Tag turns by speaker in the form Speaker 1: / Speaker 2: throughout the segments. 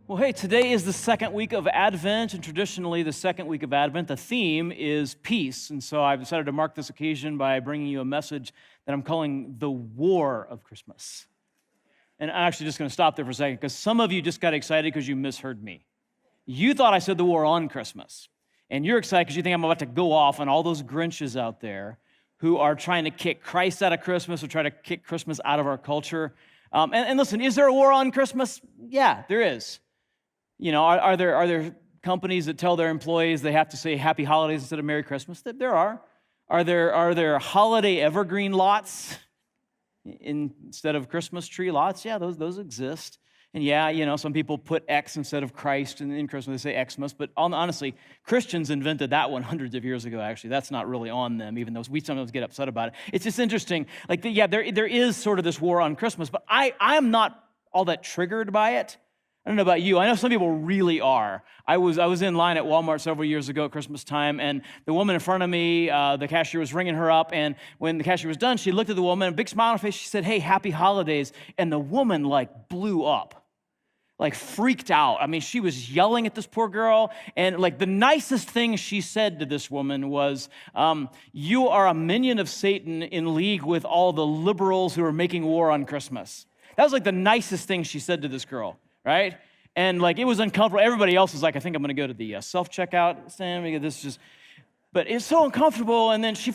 Speaker 1: Well, hey, today is the second week of Advent, and traditionally the second week of Advent, the theme is peace. And so I've decided to mark this occasion by bringing you a message that I'm calling the War of Christmas. And I'm actually just going to stop there for a second, because some of you just got excited because you misheard me. You thought I said the war on Christmas, and you're excited because you think I'm about to go off on all those Grinches out there who are trying to kick Christ out of Christmas or try to kick Christmas out of our culture. And listen, is there a war on Christmas? Yeah, there is. You know, are there companies that tell their employees they have to say Happy Holidays instead of Merry Christmas? There are. Are there holiday evergreen lots instead of Christmas tree lots? Yeah, those exist. And yeah, you know, some people put X instead of Christ in Christmas. They say Xmas. But honestly, Christians invented that one hundreds of years ago, actually. That's not really on them, even though we sometimes get upset about it. It's just interesting. Like, there is sort of this war on Christmas, but I'm not all that triggered by it. I don't know about you. I know some people really are. I was in line at Walmart several years ago at Christmas time, and the woman in front of me, the cashier was ringing her up, and when the cashier was done, she looked at the woman, a big smile on her face, she said, "Hey, happy holidays," and the woman, blew up, freaked out. I mean, she was yelling at this poor girl, and, the nicest thing she said to this woman was, "You are a minion of Satan in league with all the liberals who are making war on Christmas." That was, the nicest thing she said to this girl. Right? And it was uncomfortable. Everybody else was like, I think I'm going to go to the self-checkout stand. But it's so uncomfortable. And then she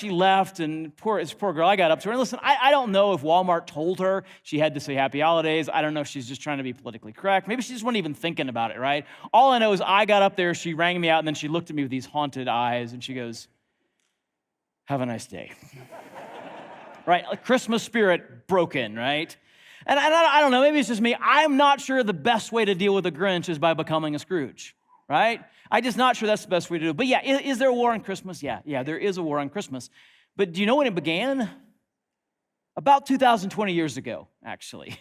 Speaker 1: left, and this poor girl, I got up to her. And listen, I don't know if Walmart told her she had to say Happy Holidays. I don't know if she's just trying to be politically correct. Maybe she just wasn't even thinking about it, right? All I know is I got up there, she rang me out, and then she looked at me with these haunted eyes, and she goes, "Have a nice day." Right? Christmas spirit broken, right? And I don't know, maybe it's just me. I'm not sure the best way to deal with a Grinch is by becoming a Scrooge, right? I'm just not sure that's the best way to do it. But yeah, is there a war on Christmas? Yeah, there is a war on Christmas. But do you know when it began? About 2,020 years ago, actually.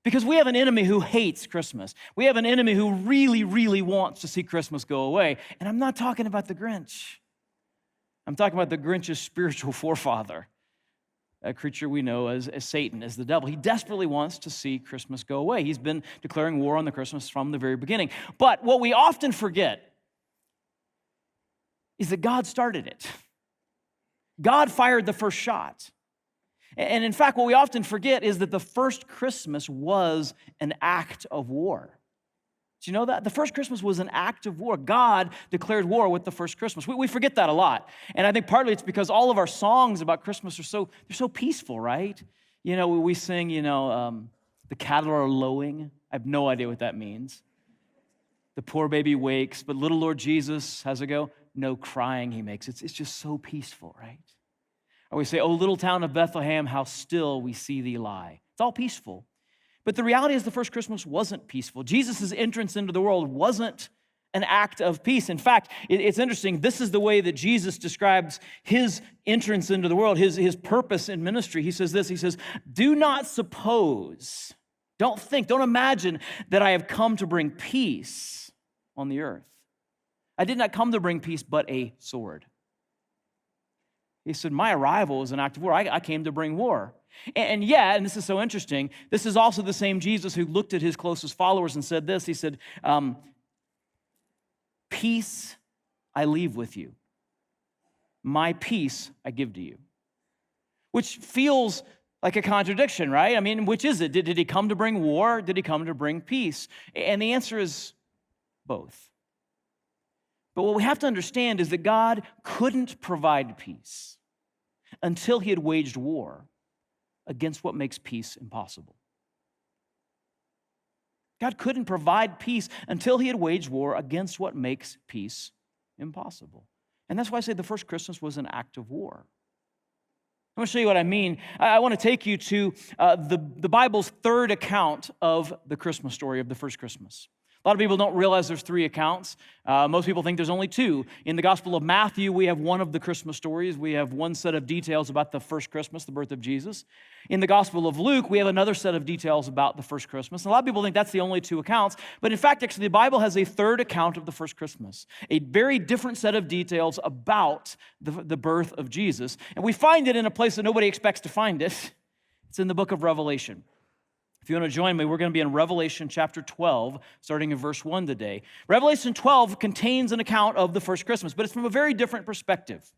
Speaker 1: Because we have an enemy who hates Christmas. We have an enemy who really, really wants to see Christmas go away. And I'm not talking about the Grinch. I'm talking about the Grinch's spiritual forefather. A creature we know as Satan, as the devil. He desperately wants to see Christmas go away. He's been declaring war on the Christmas from the very beginning. But what we often forget is that God started it. God fired the first shot. And in fact, what we often forget is that the first Christmas was an act of war. Do you know that? The first Christmas was an act of war. God declared war with the first Christmas. We forget that a lot. And I think partly it's because all of our songs about Christmas they're so peaceful, right? You know, we sing, the cattle are lowing. I have no idea what that means. The poor baby wakes, but little Lord Jesus, how's it go? No crying he makes. It's just so peaceful, right? Or we say, "Oh, little town of Bethlehem, how still we see thee lie." It's all peaceful. But the reality is the first Christmas wasn't peaceful. Jesus' entrance into the world wasn't an act of peace. In fact, it's interesting. This is the way that Jesus describes his entrance into the world, his purpose in ministry. He says this, he says, "Do not suppose, don't think, don't imagine that I have come to bring peace on the earth. I did not come to bring peace, but a sword." He said, my arrival is an act of war. I came to bring war. And this is so interesting, this is also the same Jesus who looked at his closest followers and said this. He said, "Peace I leave with you. My peace I give to you." Which feels like a contradiction, right? I mean, which is it? Did he come to bring war? Did he come to bring peace? And the answer is both. But what we have to understand is that God couldn't provide peace until he had waged war against what makes peace impossible. God couldn't provide peace until he had waged war against what makes peace impossible. And that's why I say the first Christmas was an act of war. I'm going to show you what I mean. I want to take you to the Bible's third account of the Christmas story, of the first Christmas. A lot of people don't realize there's three accounts. Most people think there's only two. In the Gospel of Matthew, we have one of the Christmas stories. We have one set of details about the first Christmas, the birth of Jesus. In the Gospel of Luke, we have another set of details about the first Christmas. And a lot of people think that's the only two accounts. But in fact, actually, the Bible has a third account of the first Christmas, a very different set of details about the birth of Jesus. And we find it in a place that nobody expects to find it. It's in the book of Revelation. If you want to join me, we're going to be in Revelation chapter 12, starting in verse 1 today. Revelation 12 contains an account of the first Christmas, but it's from a very different perspective.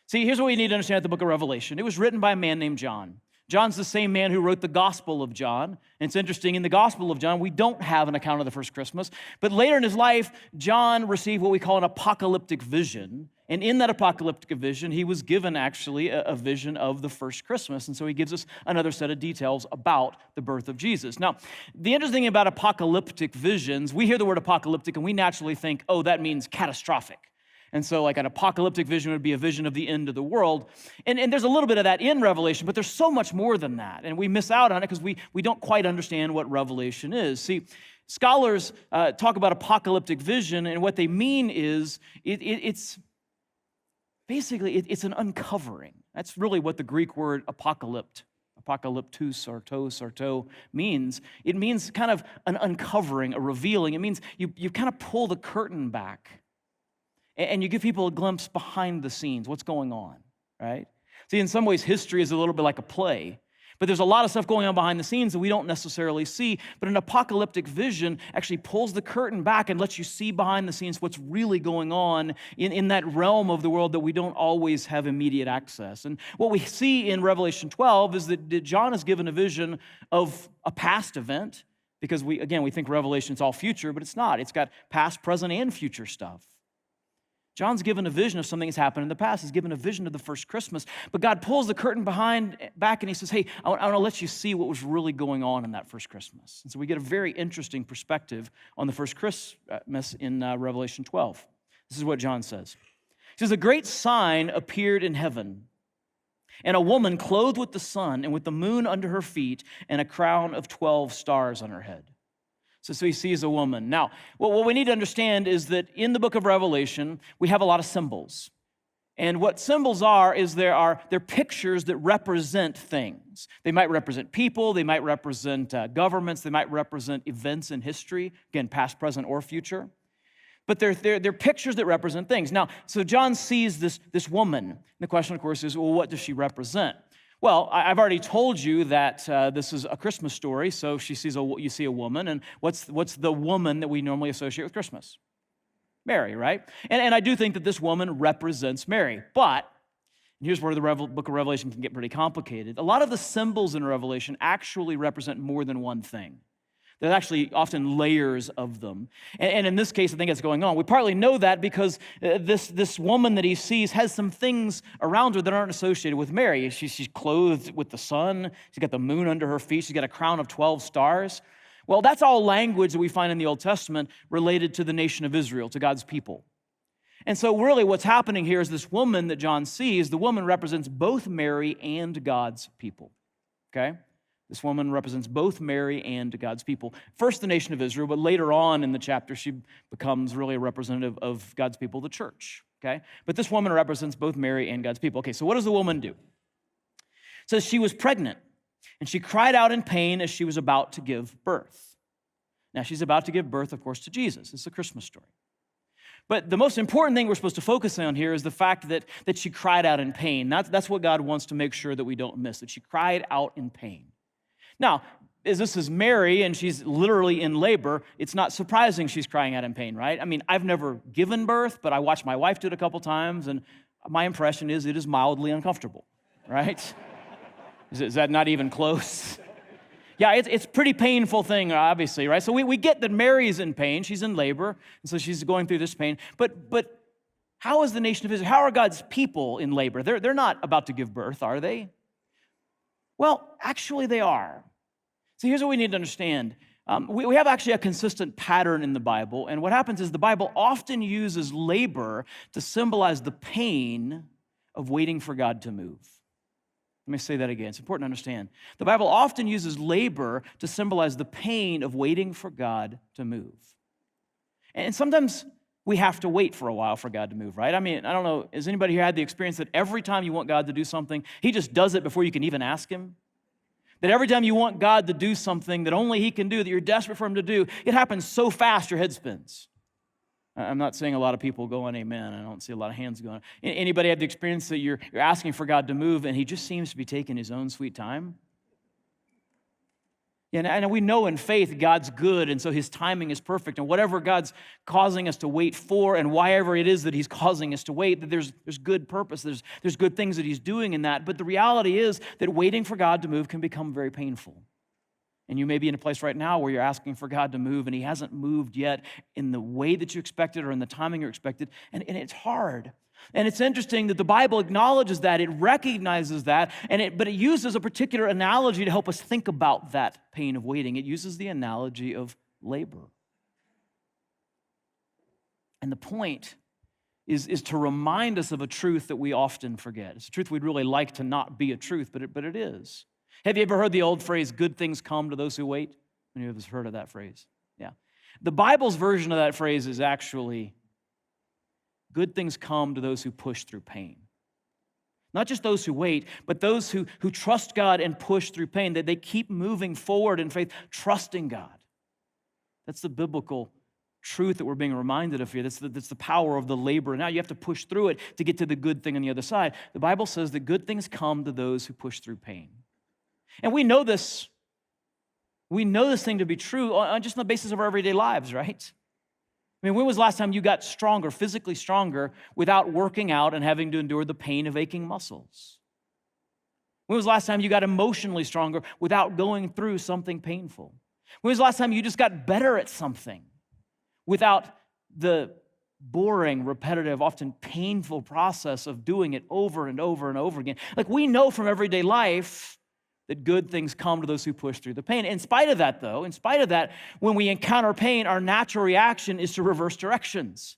Speaker 1: See, here's what we need to understand at the book of Revelation. It was written by a man named John. John's the same man who wrote the Gospel of John. And it's interesting, in the Gospel of John, we don't have an account of the first Christmas. But later in his life, John received what we call an apocalyptic vision. And in that apocalyptic vision, he was given actually a vision of the first Christmas. And so he gives us another set of details about the birth of Jesus. Now, the interesting thing about apocalyptic visions, we hear the word apocalyptic and we naturally think, oh, that means catastrophic. And so like an apocalyptic vision would be a vision of the end of the world. And there's a little bit of that in Revelation, but there's so much more than that. And we miss out on it because we don't quite understand what Revelation is. See, scholars talk about apocalyptic vision, and what they mean is it's basically it's an uncovering. That's really what the Greek word apocalyptus or to means. It means kind of an uncovering, a revealing. It means you kind of pull the curtain back. And you give people a glimpse behind the scenes, what's going on, right? See, in some ways, history is a little bit like a play, but there's a lot of stuff going on behind the scenes that we don't necessarily see. But an apocalyptic vision actually pulls the curtain back and lets you see behind the scenes what's really going on in that realm of the world that we don't always have immediate access. And what we see in Revelation 12 is that John is given a vision of a past event, because we think Revelation's all future, but it's not. It's got past, present, and future stuff. John's given a vision of something that's happened in the past. He's given a vision of the first Christmas. But God pulls the curtain back and he says, hey, I want to let you see what was really going on in that first Christmas. And so we get a very interesting perspective on the first Christmas in Revelation 12. This is what John says. He says, a great sign appeared in heaven, and a woman clothed with the sun and with the moon under her feet and a crown of 12 stars on her head. So he sees a woman. Now, what we need to understand is that in the book of Revelation, we have a lot of symbols. And what symbols are is they're pictures that represent things. They might represent people, they might represent governments, they might represent events in history, again, past, present, or future. But they're pictures that represent things. Now, so John sees this woman. And the question, of course, is, well, what does she represent? Well, I've already told you that this is a Christmas story, so you see a woman, and what's the woman that we normally associate with Christmas? Mary, right? And I do think that this woman represents Mary, but here's where the book of Revelation can get pretty complicated. A lot of the symbols in Revelation actually represent more than one thing. There's actually often layers of them. And in this case, I think it's going on. We partly know that because this woman that he sees has some things around her that aren't associated with Mary. She's clothed with the sun. She's got the moon under her feet. She's got a crown of 12 stars. Well, that's all language that we find in the Old Testament related to the nation of Israel, to God's people. And so really what's happening here is this woman that John sees, the woman represents both Mary and God's people, okay? This woman represents both Mary and God's people. First, the nation of Israel, but later on in the chapter, she becomes really a representative of God's people, the church, okay? But this woman represents both Mary and God's people. Okay, so what does the woman do? It says she was pregnant, and she cried out in pain as she was about to give birth. Now, she's about to give birth, of course, to Jesus. It's a Christmas story. But the most important thing we're supposed to focus on here is the fact that she cried out in pain. That's what God wants to make sure that we don't miss, that she cried out in pain. Now, as this is Mary and she's literally in labor, it's not surprising she's crying out in pain, right? I mean, I've never given birth, but I watched my wife do it a couple times, and my impression is it is mildly uncomfortable, right? Is that not even close? Yeah, it's a pretty painful thing, obviously, right? So we get that Mary's in pain. She's in labor, and so she's going through this pain. But how is the nation of Israel, how are God's people in labor? They're not about to give birth, are they? Well, actually they are. So here's what we need to understand. We have actually a consistent pattern in the Bible, and what happens is the Bible often uses labor to symbolize the pain of waiting for God to move. Let me say that again. It's important to understand. The Bible often uses labor to symbolize the pain of waiting for God to move. And sometimes we have to wait for a while for God to move, right? I mean, I don't know, has anybody here had the experience that every time you want God to do something, he just does it before you can even ask him? That every time you want God to do something that only he can do, that you're desperate for him to do, it happens so fast your head spins. I'm not seeing a lot of people going, amen. I don't see a lot of hands going. Anybody have the experience that you're asking for God to move and he just seems to be taking his own sweet time? And we know in faith God's good, and so his timing is perfect. And whatever God's causing us to wait for, and whyever it is that he's causing us to wait, that there's good purpose, there's good things that he's doing in that. But the reality is that waiting for God to move can become very painful. And you may be in a place right now where you're asking for God to move, and he hasn't moved yet in the way that you expected or in the timing you expected, and it's hard. And it's interesting that the Bible acknowledges that, it recognizes that, but it uses a particular analogy to help us think about that pain of waiting. It uses the analogy of labor. And the point is to remind us of a truth that we often forget. It's a truth we'd really like to not be a truth, but it is. Have you ever heard the old phrase, good things come to those who wait? Many of us heard of that phrase. Yeah. The Bible's version of that phrase is actually, good things come to those who push through pain. Not just those who wait, but those who trust God and push through pain, that they keep moving forward in faith, trusting God. That's the biblical truth that we're being reminded of here. That's the power of the labor. Now you have to push through it to get to the good thing on the other side. The Bible says that good things come to those who push through pain. And we know this. We know this thing to be true on just on the basis of our everyday lives, right? I mean, when was the last time you got stronger, physically stronger, without working out and having to endure the pain of aching muscles? When was the last time you got emotionally stronger without going through something painful? When was the last time you just got better at something without the boring, repetitive, often painful process of doing it over and over and over again? Like, we know from everyday life that good things come to those who push through the pain. In spite of that, though, when we encounter pain, our natural reaction is to reverse directions.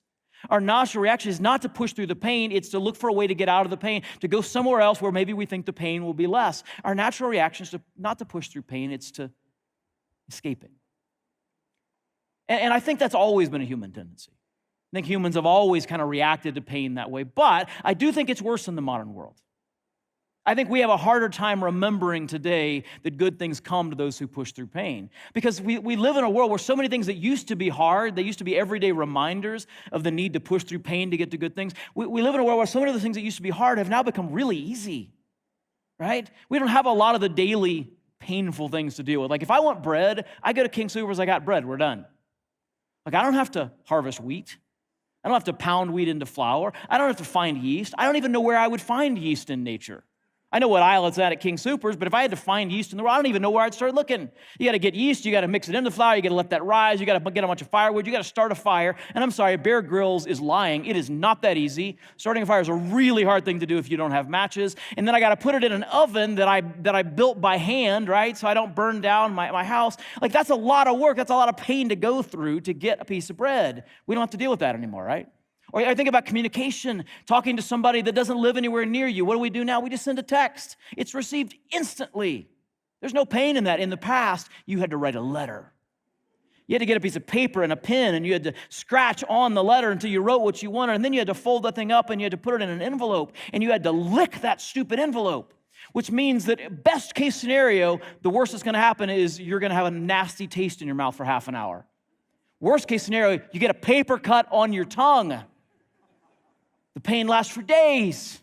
Speaker 1: Our natural reaction is not to push through the pain, it's to look for a way to get out of the pain, to go somewhere else where maybe we think the pain will be less. Our natural reaction is not to push through pain, it's to escape it. And I think that's always been a human tendency. I think humans have always kind of reacted to pain that way, but I do think it's worse in the modern world. I think we have a harder time remembering today that good things come to those who push through pain. Because we live in a world where so many things that used to be hard, they used to be everyday reminders of the need to push through pain to get to good things. We live in a world where so many of the things that used to be hard have now become really easy, right? We don't have a lot of the daily painful things to deal with. Like, if I want bread, I go to King Soopers, I got bread, we're done. Like, I don't have to harvest wheat. I don't have to pound wheat into flour. I don't have to find yeast. I don't even know where I would find yeast in nature. I know what aisle it's at King Soopers, but if I had to find yeast in the world, I don't even know where I'd start looking. You got to get yeast, you got to mix it into flour, you got to let that rise, you got to get a bunch of firewood, you got to start a fire. And I'm sorry, Bear Grylls is lying. It is not that easy. Starting a fire is a really hard thing to do if you don't have matches. And then I got to put it in an oven that I built by hand, right? So I don't burn down my house. Like, that's a lot of work. That's a lot of pain to go through to get a piece of bread. We don't have to deal with that anymore, right? Or I think about communication, talking to somebody that doesn't live anywhere near you. What do we do now? We just send a text. It's received instantly. There's no pain in that. In the past, you had to write a letter. You had to get a piece of paper and a pen, and you had to scratch on the letter until you wrote what you wanted, and then you had to fold that thing up, and you had to put it in an envelope, and you had to lick that stupid envelope, which means that best case scenario, the worst that's going to happen is you're going to have a nasty taste in your mouth for half an hour. Worst case scenario, you get a paper cut on your tongue. The pain lasts for days.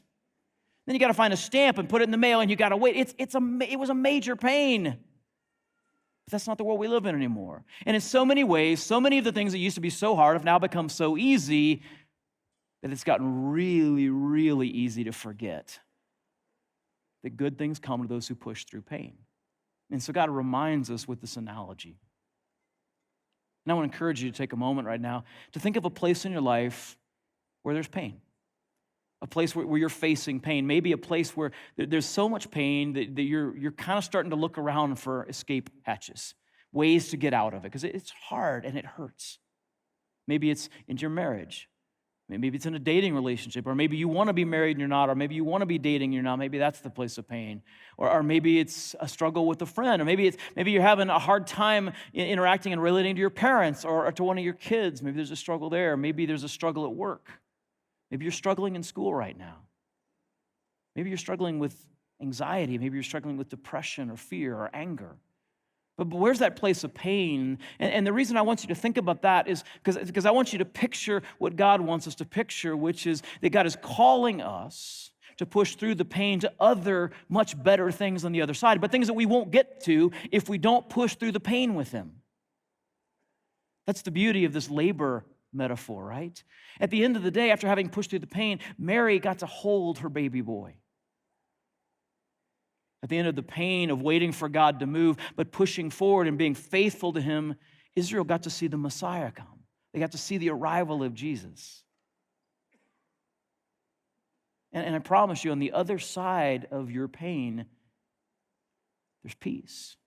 Speaker 1: Then you got to find a stamp and put it in the mail, and you got to wait. It was a major pain. But that's not the world we live in anymore. And in so many ways, so many of the things that used to be so hard have now become so easy that it's gotten really, really easy to forget that good things come to those who push through pain. And so God reminds us with this analogy. And I want to encourage you to take a moment right now to think of a place in your life where there's pain. A place where you're facing pain, maybe a place where there's so much pain that you're kind of starting to look around for escape hatches, ways to get out of it, because it's hard and it hurts. Maybe it's in your marriage. Maybe it's in a dating relationship, or maybe you want to be married and you're not, or maybe you want to be dating and you're not. Maybe that's the place of pain. Or maybe it's a struggle with a friend, or maybe you're having a hard time interacting and relating to your parents or to one of your kids. Maybe there's a struggle there. Maybe there's a struggle at work. Maybe you're struggling in school right now. Maybe you're struggling with anxiety. Maybe you're struggling with depression or fear or anger. But where's that place of pain? And the reason I want you to think about that is because I want you to picture what God wants us to picture, which is that God is calling us to push through the pain to other, much better things on the other side, but things that we won't get to if we don't push through the pain with him. That's the beauty of this labor metaphor, right? At the end of the day, after having pushed through the pain, Mary got to hold her baby boy. At the end of the pain of waiting for God to move, but pushing forward and being faithful to him, Israel got to see the Messiah come. They got to see the arrival of Jesus. And I promise you, on the other side of your pain, there's peace,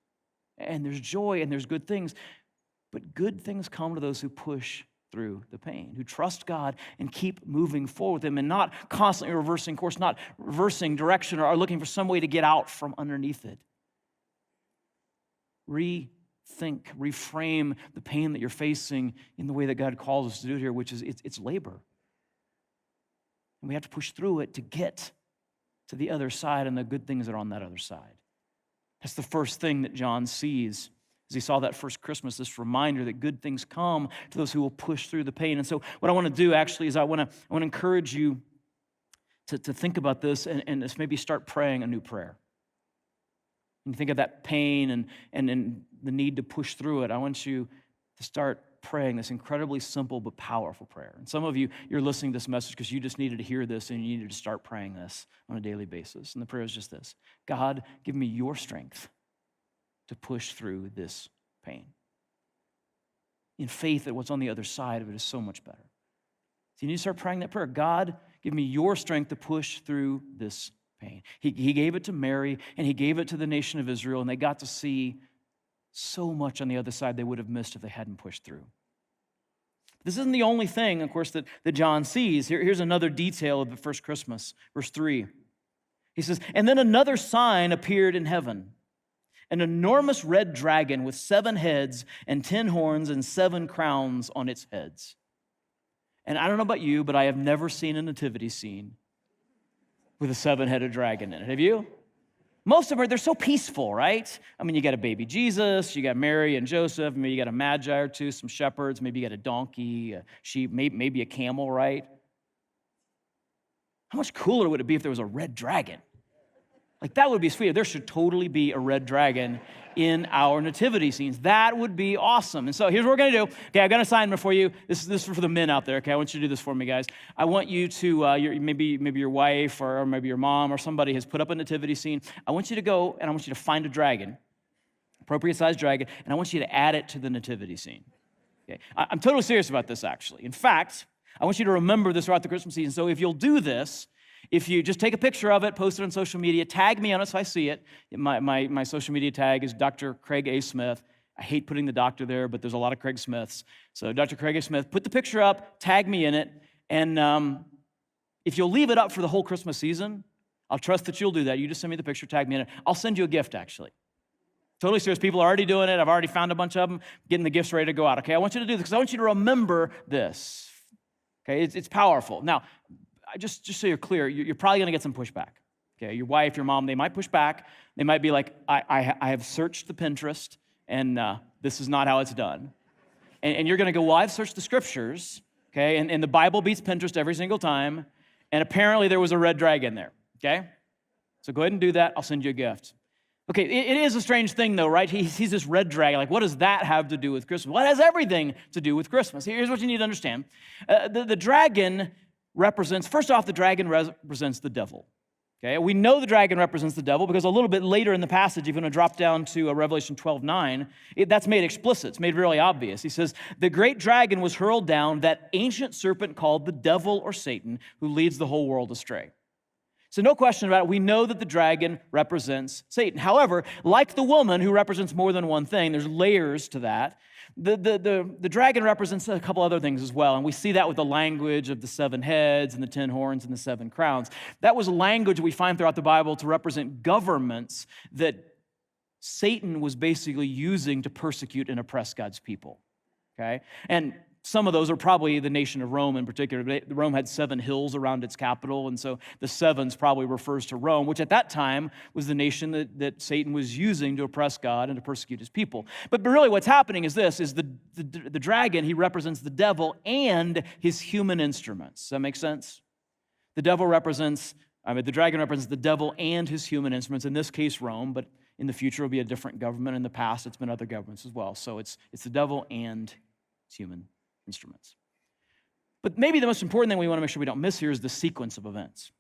Speaker 1: and there's joy, and there's good things. But good things come to those who push through the pain, who trust God and keep moving forward with him and not constantly reversing course, not reversing direction or looking for some way to get out from underneath it. Rethink, reframe the pain that you're facing in the way that God calls us to do here, which is it's labor. And we have to push through it to get to the other side and the good things that are on that other side. That's the first thing that John sees as he saw that first Christmas, this reminder that good things come to those who will push through the pain. And so what I want to do actually is I want to encourage you to think about this and just maybe start praying a new prayer. When you think of that pain and the need to push through it, I want you to start praying this incredibly simple but powerful prayer. And some of you, you're listening to this message because you just needed to hear this and you needed to start praying this on a daily basis. And the prayer is just this: God, give me your strength to push through this pain, in faith that what's on the other side of it is so much better. So you need to start praying that prayer. God, give me your strength to push through this pain. He gave it to Mary, and he gave it to the nation of Israel, and they got to see so much on the other side they would have missed if they hadn't pushed through. This isn't the only thing, of course, that John sees. Here's another detail of the first Christmas, verse 3. He says, "And then another sign appeared in heaven. An enormous red dragon with 7 heads and 10 horns and 7 crowns on its heads." And I don't know about you, but I have never seen a nativity scene with a 7-headed dragon in it. Have you? Most of them, they're so peaceful, right? I mean, you got a baby Jesus, you got Mary and Joseph, maybe you got a magi or two, some shepherds, maybe you got a donkey, a sheep, maybe a camel, right? How much cooler would it be if there was a red dragon? Like, that would be sweet. There should totally be a red dragon in our nativity scenes. That would be awesome. And so here's what we're going to do. Okay, I've got an assignment for you. This is for the men out there, okay? I want you to do this for me, guys. I want you to, maybe your wife or maybe your mom or somebody has put up a nativity scene. I want you to go and I want you to find a dragon, appropriate sized dragon, and I want you to add it to the nativity scene. Okay, I'm totally serious about this, actually. In fact, I want you to remember this throughout the Christmas season. So if you'll do this, if you just take a picture of it, post it on social media, tag me on it so I see it. My social media tag is Dr. Craig A. Smith. I hate putting the doctor there, but there's a lot of Craig Smiths. So Dr. Craig A. Smith, put the picture up, tag me in it, and if you'll leave it up for the whole Christmas season, I'll trust that you'll do that. You just send me the picture, tag me in it. I'll send you a gift, actually. Totally serious. People are already doing it. I've already found a bunch of them, getting the gifts ready to go out. Okay, I want you to do this because I want you to remember this. Okay, it's powerful. Now, just so you're clear, you're probably going to get some pushback. Okay, your wife, your mom, they might push back. They might be like, I have searched the Pinterest, and this is not how it's done. And you're going to go, well, I've searched the scriptures, okay, and the Bible beats Pinterest every single time, and apparently there was a red dragon there, okay? So go ahead and do that. I'll send you a gift. Okay, it is a strange thing, though, right? He sees this red dragon. Like, what does that have to do with Christmas? Well, it has everything to do with Christmas. Here's what you need to understand. The dragon represents, first off, the dragon represents the devil. Okay, we know the dragon represents the devil because a little bit later in the passage, if you're going to drop down to Revelation 12:9, that's made explicit. It's made really obvious. He says, "The great dragon was hurled down, that ancient serpent called the devil or Satan, who leads the whole world astray." So no question about it, we know that the dragon represents Satan. However, like the woman who represents more than one thing, there's layers to that. The dragon represents a couple other things as well, and we see that with the language of the 7 heads and the 10 horns and the 7 crowns. That was language we find throughout the Bible to represent governments that Satan was basically using to persecute and oppress God's people, okay? And some of those are probably the nation of Rome in particular. Rome had 7 hills around its capital, and so the 7s probably refers to Rome, which at that time was the nation that Satan was using to oppress God and to persecute his people. But really what's happening is this, is the dragon, he represents the devil and his human instruments. Does that make sense? The devil represents I mean, the dragon represents the devil and his human instruments, in this case, Rome, but in the future it'll be a different government. In the past, it's been other governments as well. So it's the devil and his human instruments. But maybe the most important thing we want to make sure we don't miss here is the sequence of events.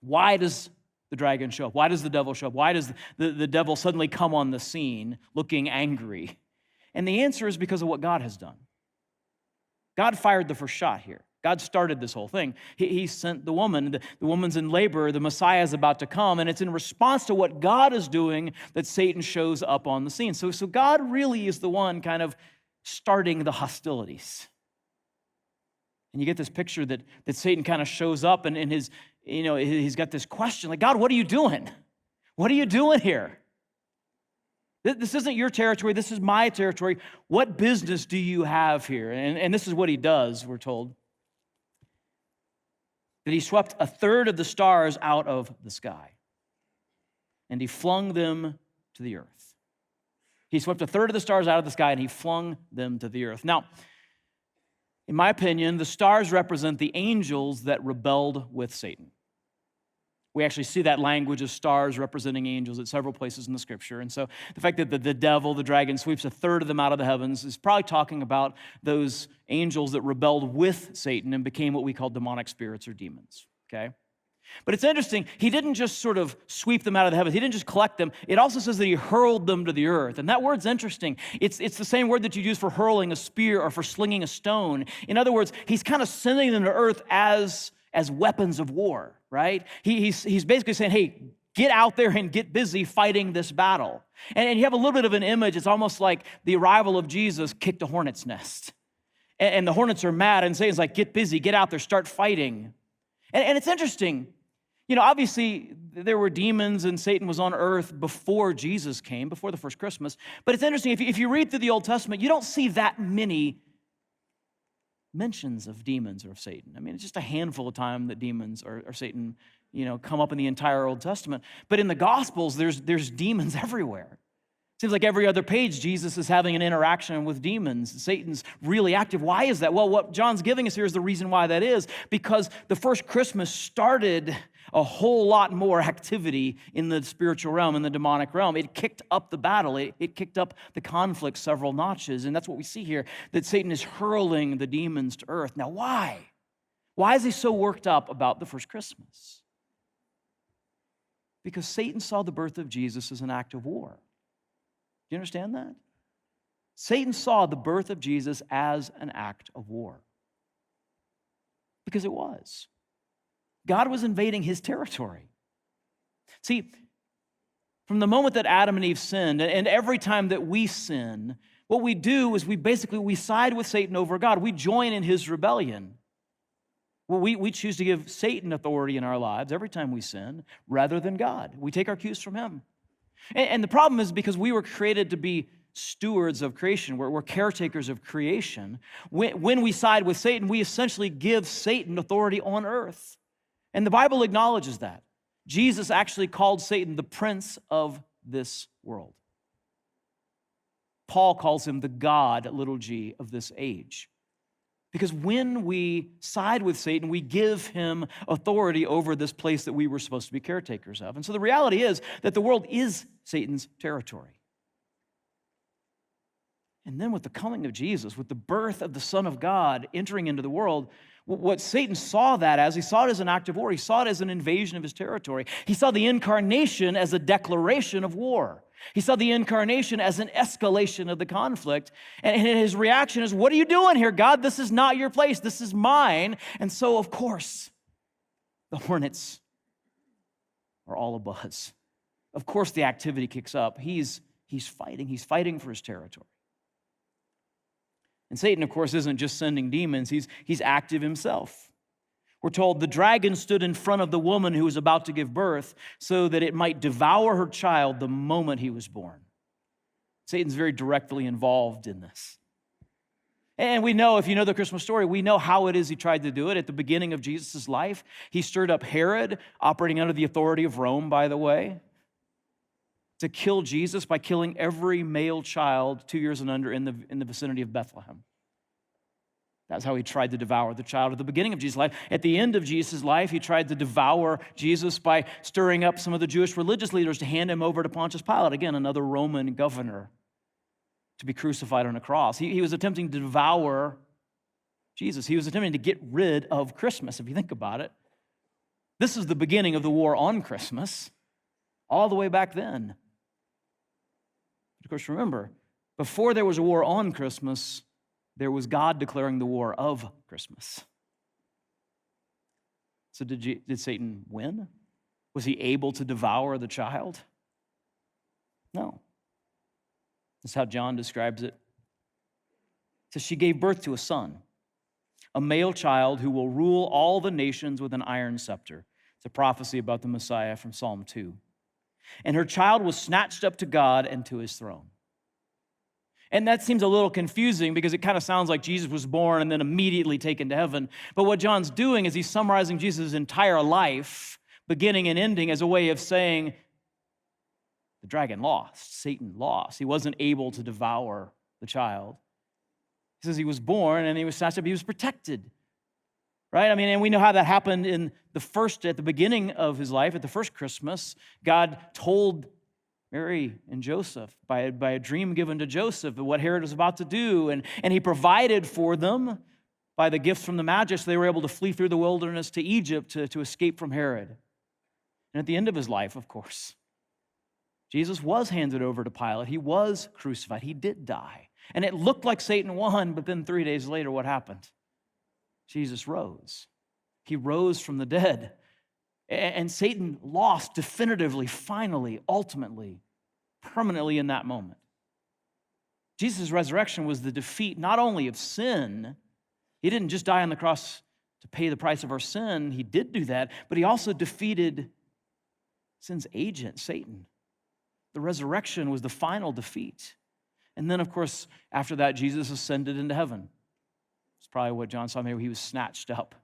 Speaker 1: Why does the dragon show up? Why does the devil show up? Why does the devil suddenly come on the scene looking angry? And the answer is because of what God has done. God fired the first shot here. God started this whole thing. He sent the woman. The woman's in labor. The Messiah is about to come. And it's in response to what God is doing that Satan shows up on the scene. So God really is the one kind of starting the hostilities. And you get this picture that Satan kind of shows up and he's got this question like, God, what are you doing? What are you doing here? This isn't your territory. This is my territory. What business do you have here? And this is what he does, we're told. That he swept a third of the stars out of the sky, and he flung them to the earth. He swept a third of the stars out of the sky, and he flung them to the earth. Now, in my opinion, the stars represent the angels that rebelled with Satan. We actually see that language of stars representing angels at several places in the scripture. And so the fact that the devil, the dragon, sweeps a third of them out of the heavens is probably talking about those angels that rebelled with Satan and became what we call demonic spirits or demons, okay? But it's interesting, he didn't just sort of sweep them out of the heavens. He didn't just collect them. It also says that he hurled them to the earth. And that word's interesting. It's the same word that you use for hurling a spear or for slinging a stone. In other words, he's kind of sending them to earth as weapons of war, right? He's basically saying, hey, get out there and get busy fighting this battle. And you have a little bit of an image. It's almost like the arrival of Jesus kicked a hornet's nest. And the hornets are mad, and Satan's like, get busy, get out there, start fighting. And it's interesting. You know, obviously, there were demons and Satan was on earth before Jesus came, before the first Christmas. But it's interesting, if you read through the Old Testament, you don't see that many mentions of demons or of Satan. I mean, it's just a handful of times that demons or Satan, come up in the entire Old Testament. But in the Gospels, there's demons everywhere. Seems like every other page, Jesus is having an interaction with demons. Satan's really active. Why is that? Well, what John's giving us here is the reason why that is, because the first Christmas started a whole lot more activity in the spiritual realm, in the demonic realm. It kicked up the battle. It kicked up the conflict several notches. And that's what we see here, that Satan is hurling the demons to earth. Now, why? Why is he so worked up about the first Christmas? Because Satan saw the birth of Jesus as an act of war. Do you understand that? Satan saw the birth of Jesus as an act of war. Because it was. God was invading his territory. See, from the moment that Adam and Eve sinned, and every time that we sin, what we do is we side with Satan over God. We join in his rebellion. Well, we choose to give Satan authority in our lives every time we sin rather than God. We take our cues from him. And the problem is because we were created to be stewards of creation. We're caretakers of creation. When we side with Satan, we essentially give Satan authority on earth. And the Bible acknowledges that. Jesus actually called Satan the prince of this world. Paul calls him the God, little g, of this age. Because when we side with Satan, we give him authority over this place that we were supposed to be caretakers of. And so the reality is that the world is Satan's territory. And then with the coming of Jesus, with the birth of the Son of God entering into the world, what Satan saw that as, he saw it as an act of war. He saw it as an invasion of his territory. He saw the incarnation as a declaration of war. He saw the incarnation as an escalation of the conflict. And his reaction is, what are you doing here, God? This is not your place. This is mine. And so, of course, the hornets are all abuzz. Of course, the activity kicks up. He's fighting. He's fighting for his territory. And Satan, of course, isn't just sending demons. He's active himself. We're told the dragon stood in front of the woman who was about to give birth so that it might devour her child the moment he was born. Satan's very directly involved in this. And we know, if you know the Christmas story, we know how it is he tried to do it. At the beginning of Jesus' life, he stirred up Herod, operating under the authority of Rome, by the way, to kill Jesus by killing every male child 2 years and under in the vicinity of Bethlehem. That's how he tried to devour the child at the beginning of Jesus' life. At the end of Jesus' life, he tried to devour Jesus by stirring up some of the Jewish religious leaders to hand him over to Pontius Pilate, again, another Roman governor, to be crucified on a cross. He was attempting to devour Jesus. He was attempting to get rid of Christmas, if you think about it. This is the beginning of the war on Christmas, all the way back then. Of course, remember, before there was a war on Christmas, there was God declaring the war of Christmas. So did Satan win? Was he able to devour the child? No. That's how John describes it. It says, she gave birth to a son, a male child who will rule all the nations with an iron scepter. It's a prophecy about the Messiah from Psalm 2. And her child was snatched up to God and to his throne. And that seems a little confusing because it kind of sounds like Jesus was born and then immediately taken to heaven. But what John's doing is he's summarizing Jesus' entire life, beginning and ending, as a way of saying the dragon lost, Satan lost. He wasn't able to devour the child. He says he was born and he was snatched up, he was protected. Right? I mean, and we know how that happened at the beginning of his life, at the first Christmas. God told Mary and Joseph, by a dream given to Joseph, what Herod was about to do. And he provided for them by the gifts from the Magi. They were able to flee through the wilderness to Egypt to escape from Herod. And at the end of his life, of course, Jesus was handed over to Pilate. He was crucified. He did die. And it looked like Satan won, but then 3 days later, what happened? Jesus rose. He rose from the dead. And Satan lost definitively, finally, ultimately, permanently in that moment. Jesus' resurrection was the defeat not only of sin. He didn't just die on the cross to pay the price of our sin. He did do that, but he also defeated sin's agent, Satan. The resurrection was the final defeat. And then, of course, after that, Jesus ascended into heaven. It's probably what John saw maybe he was snatched up.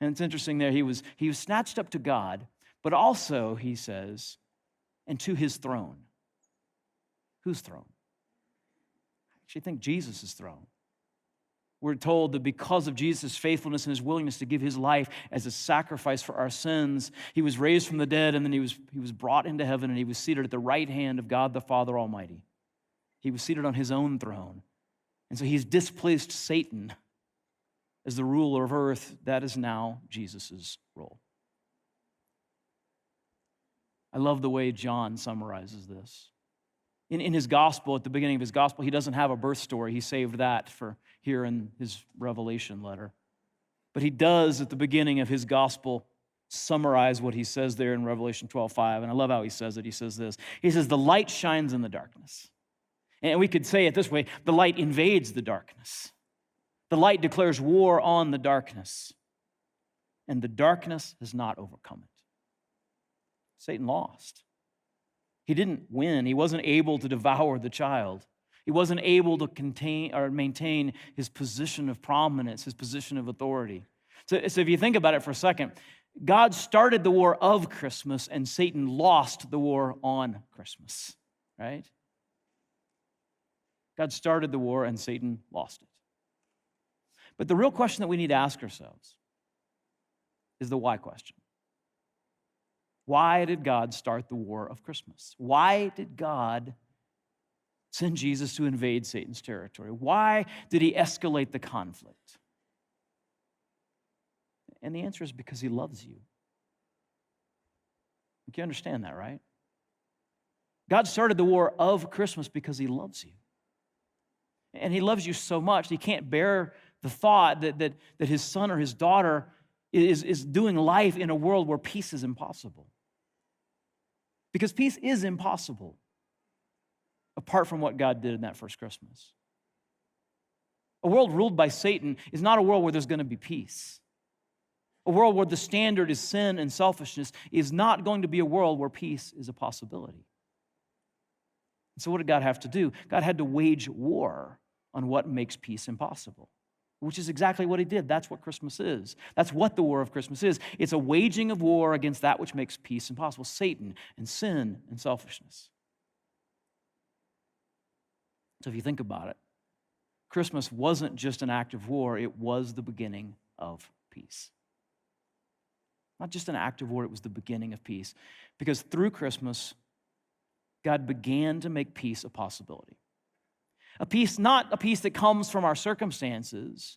Speaker 1: And it's interesting there, he was snatched up to God, but also, he says, and to his throne. Whose throne? I actually think Jesus' throne. We're told that because of Jesus' faithfulness and his willingness to give his life as a sacrifice for our sins, he was raised from the dead, and then he was brought into heaven, and he was seated at the right hand of God the Father Almighty. He was seated on his own throne. And so he's displaced Satan as the ruler of earth. That is now Jesus' role. I love the way John summarizes this. In his gospel, at the beginning of his gospel, he doesn't have a birth story. He saved that for here in his Revelation letter. But he does, at the beginning of his gospel, summarize what he says there in Revelation 12:5. And I love how he says it. He says this. He says, the light shines in the darkness. And we could say it this way, the light invades the darkness. The light declares war on the darkness. And the darkness has not overcome it. Satan lost. He didn't win. He wasn't able to devour the child. He wasn't able to contain or maintain his position of prominence, his position of authority. So if you think about it for a second, God started the war of Christmas and Satan lost the war on Christmas, right? God started the war and Satan lost it. But the real question that we need to ask ourselves is the why question. Why did God start the war of Christmas? Why did God send Jesus to invade Satan's territory? Why did he escalate the conflict? And the answer is because he loves you. You can understand that, right? God started the war of Christmas because he loves you. And he loves you so much, he can't bear the thought that his son or his daughter is doing life in a world where peace is impossible. Because peace is impossible apart from what God did in that first Christmas. A world ruled by Satan is not a world where there's going to be peace. A world where the standard is sin and selfishness is not going to be a world where peace is a possibility. So what did God have to do? God had to wage war on what makes peace impossible, which is exactly what he did. That's what Christmas is. That's what the war of Christmas is. It's a waging of war against that which makes peace impossible, Satan and sin and selfishness. So if you think about it, Christmas wasn't just an act of war, it was the beginning of peace. Not just an act of war, it was the beginning of peace. Because through Christmas, God began to make peace a possibility. A peace, not a peace that comes from our circumstances,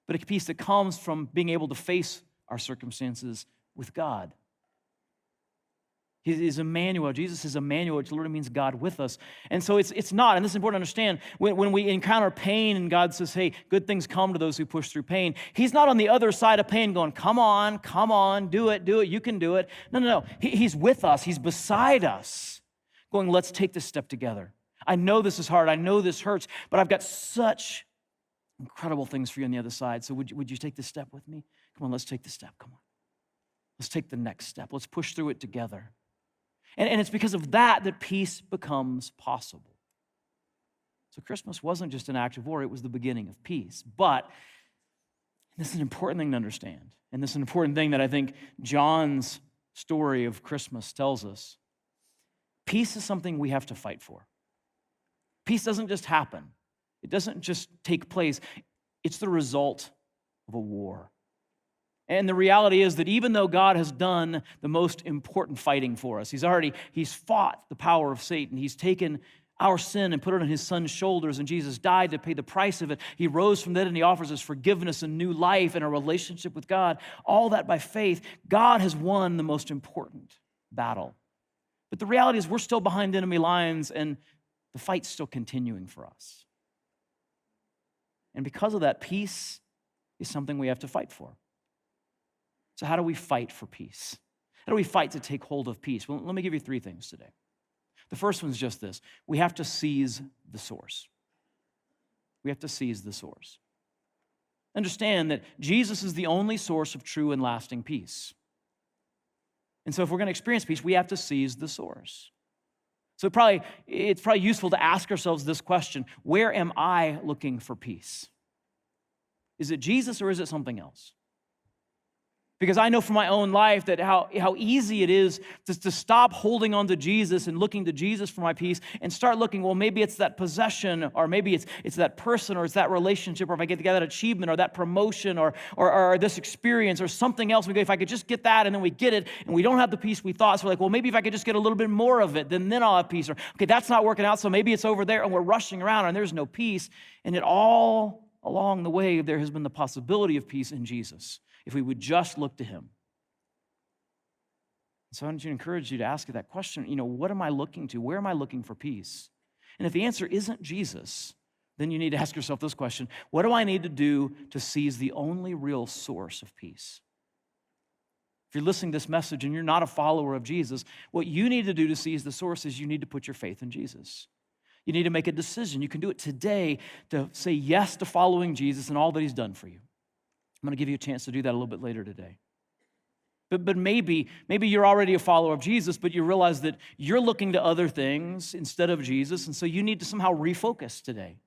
Speaker 1: but a peace that comes from being able to face our circumstances with God. He is Emmanuel. Jesus is Emmanuel, which literally means God with us. And so it's not, and this is important to understand, when we encounter pain and God says, hey, good things come to those who push through pain, he's not on the other side of pain going, come on, do it, you can do it. No. He's with us. He's beside us going, let's take this step together. I know this is hard. I know this hurts, but I've got such incredible things for you on the other side. So would you take this step with me? Come on, let's take the step. Come on. Let's take the next step. Let's push through it together. And it's because of that peace becomes possible. So Christmas wasn't just an act of war, it was the beginning of peace. But this is an important thing to understand. And this is an important thing that I think John's story of Christmas tells us. Peace is something we have to fight for. Peace doesn't just happen. It doesn't just take place. It's the result of a war. And the reality is that even though God has done the most important fighting for us, he's fought the power of Satan. He's taken our sin and put it on his son's shoulders, and Jesus died to pay the price of it. He rose from the dead and he offers us forgiveness and new life and a relationship with God. All that by faith. God has won the most important battle. But the reality is we're still behind enemy lines and the fight's still continuing for us. And because of that, peace is something we have to fight for. So how do we fight for peace? How do we fight to take hold of peace? Well, let me give you 3 things today. The first one is just this. We have to seize the source. We have to seize the source. Understand that Jesus is the only source of true and lasting peace. And so if we're going to experience peace, we have to seize the source. So it's probably useful to ask ourselves this question: where am I looking for peace? Is it Jesus or is it something else? Because I know from my own life that how easy it is to stop holding on to Jesus and looking to Jesus for my peace and start looking, well, maybe it's that possession, or maybe it's that person, or it's that relationship, or if I get that achievement, or that promotion, or this experience, or something else. We go, if I could just get that, and then we get it, and we don't have the peace we thought. So we're like, well, maybe if I could just get a little bit more of it, then I'll have peace. Or, okay, that's not working out, so maybe it's over there, and we're rushing around, and there's no peace. And it all along the way, there has been the possibility of peace in Jesus, if we would just look to him. So I want to encourage you to ask that question, what am I looking to? Where am I looking for peace? And if the answer isn't Jesus, then you need to ask yourself this question: what do I need to do to seize the only real source of peace? If you're listening to this message and you're not a follower of Jesus, what you need to do to seize the source is you need to put your faith in Jesus. You need to make a decision. You can do it today to say yes to following Jesus and all that he's done for you. I'm going to give you a chance to do that a little bit later today. But maybe you're already a follower of Jesus, but you realize that you're looking to other things instead of Jesus, and so you need to somehow refocus today.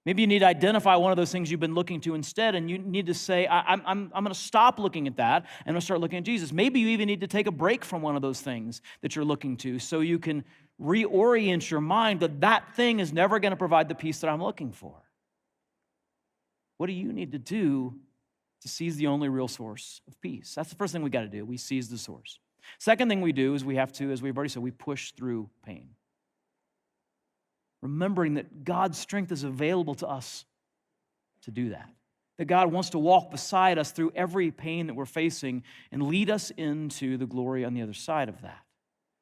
Speaker 1: Maybe you need to identify one of those things you've been looking to instead, and you need to say, I'm going to stop looking at that, and I'm going to start looking at Jesus. Maybe you even need to take a break from one of those things that you're looking to so you can reorient your mind that thing is never going to provide the peace that I'm looking for. What do you need to do to seize the only real source of peace? That's the first thing we got to do. We seize the source. Second thing we do is we have to, as we've already said, we push through pain. Remembering that God's strength is available to us to do that. That God wants to walk beside us through every pain that we're facing and lead us into the glory on the other side of that.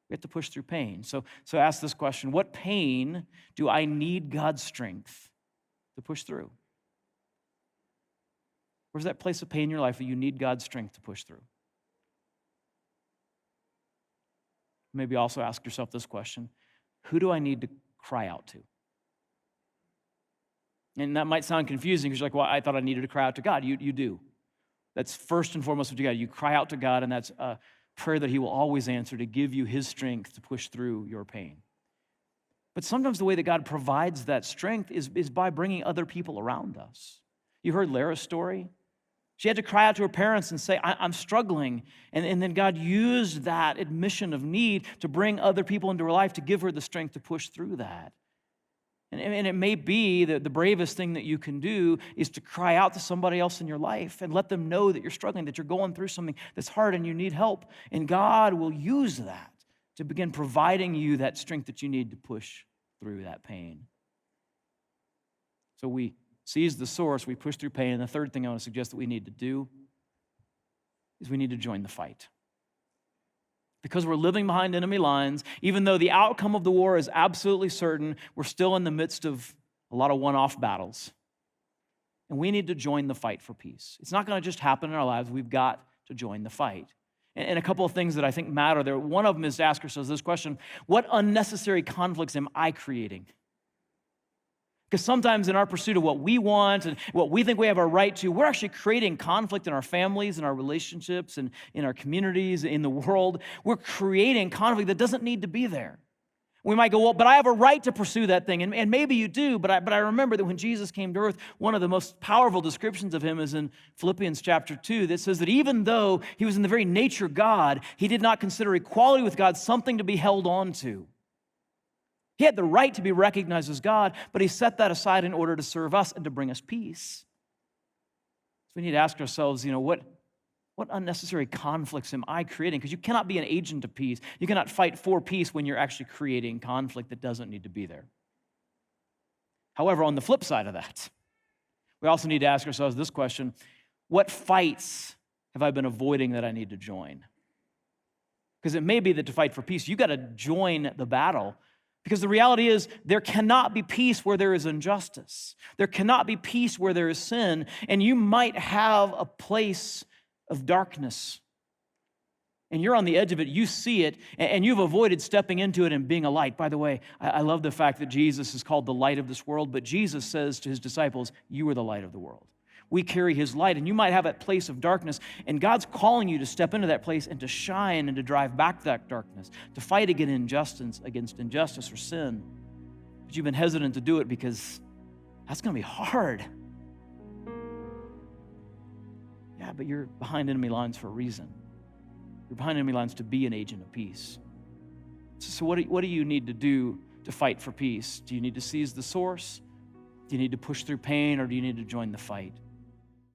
Speaker 1: We have to push through pain. So ask this question: what pain do I need God's strength to push through? Where's that place of pain in your life that you need God's strength to push through? Maybe also ask yourself this question: who do I need to cry out to? And that might sound confusing because you're like, well, I thought I needed to cry out to God. You do. That's first and foremost what you got. You cry out to God, and that's a prayer that he will always answer to give you his strength to push through your pain. But sometimes the way that God provides that strength is by bringing other people around us. You heard Lara's story? She had to cry out to her parents and say, I'm struggling. And then God used that admission of need to bring other people into her life to give her the strength to push through that. And it may be that the bravest thing that you can do is to cry out to somebody else in your life and let them know that you're struggling, that you're going through something that's hard and you need help. And God will use that to begin providing you that strength that you need to push through that pain. So we seize the source, we push through pain. And the third thing I want to suggest that we need to do is we need to join the fight. Because we're living behind enemy lines, even though the outcome of the war is absolutely certain, we're still in the midst of a lot of one-off battles. And we need to join the fight for peace. It's not going to just happen in our lives. We've got to join the fight. And a couple of things that I think matter there. One of them is to ask ourselves this question: what unnecessary conflicts am I creating? Because sometimes in our pursuit of what we want and what we think we have a right to, we're actually creating conflict in our families, in our relationships, and in our communities, in the world. We're creating conflict that doesn't need to be there. We might go, well, but I have a right to pursue that thing. And maybe you do, but I remember that when Jesus came to earth, one of the most powerful descriptions of him is in Philippians chapter 2 that says that even though he was in the very nature God, he did not consider equality with God something to be held on to. He had the right to be recognized as God, but he set that aside in order to serve us and to bring us peace. So we need to ask ourselves, what unnecessary conflicts am I creating? Because you cannot be an agent of peace. You cannot fight for peace when you're actually creating conflict that doesn't need to be there. However, on the flip side of that, we also need to ask ourselves this question: what fights have I been avoiding that I need to join? Because it may be that to fight for peace, you got to join the battle. Because the reality is, there cannot be peace where there is injustice. There cannot be peace where there is sin. And you might have a place of darkness. And you're on the edge of it. You see it, and you've avoided stepping into it and being a light. By the way, I love the fact that Jesus is called the light of this world, but Jesus says to his disciples, you are the light of the world. We carry his light, and you might have that place of darkness, and God's calling you to step into that place and to shine and to drive back that darkness, to fight against injustice or sin. But you've been hesitant to do it because that's going to be hard. Yeah, but you're behind enemy lines for a reason. You're behind enemy lines to be an agent of peace. So what do you need to do to fight for peace? Do you need to seize the source? Do you need to push through pain, or do you need to join the fight?